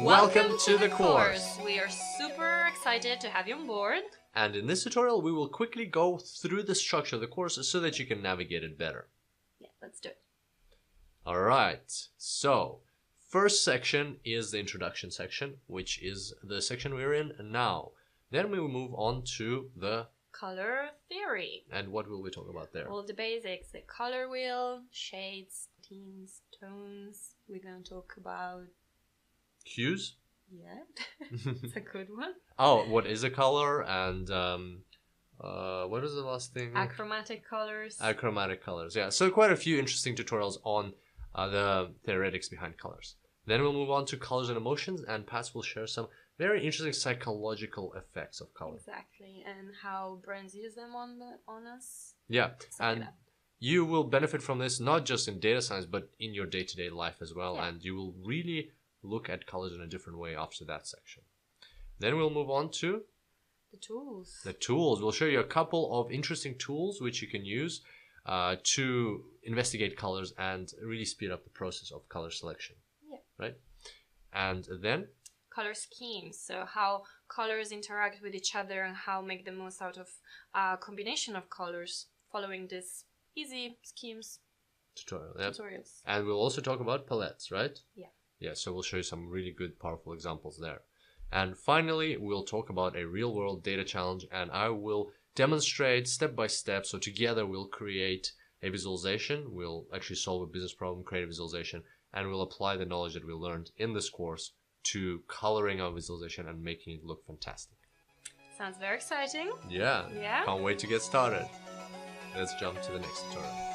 Welcome to the course. We are super excited to have you on board. And in this tutorial, we will quickly go through the structure of the course so that you can navigate it better. Yeah, let's do it. All right. So, first section is the introduction section, which is the section we're in now. Then we will move on to the color theory. And what will we talk about there? All the basics, the color wheel, shades, tints, tones. We're going to talk about hues. Yeah, it's a good one. Oh, what is a color and what was the last thing? Achromatic colors. Achromatic colors, yeah. So quite a few interesting tutorials on the theoretics behind colors. Then we'll move on to colors and emotions, and Pat will share some very interesting psychological effects of color. Exactly, and how brains use them on us. Yeah, and you will benefit from this not just in data science, but in your day-to-day life as well, yeah. And you will really look at colors in a different way after that section. Then we'll move on to the tools. The tools. We'll show you a couple of interesting tools which you can use to investigate colors and really speed up the process of color selection. Yeah. Right? And then color schemes. So how colors interact with each other and how make the most out of a combination of colors following this easy schemes tutorials. And we'll also talk about palettes, right? Yeah. Yeah, so we'll show you some really good, powerful examples there. And finally, we'll talk about a real-world data challenge, and I will demonstrate step by step. So together we'll create a visualization. We'll actually solve a business problem, create a visualization, and we'll apply the knowledge that we learned in this course to coloring our visualization and making it look fantastic. Sounds very exciting. Yeah. Yeah. Can't wait to get started. Let's jump to the next tutorial.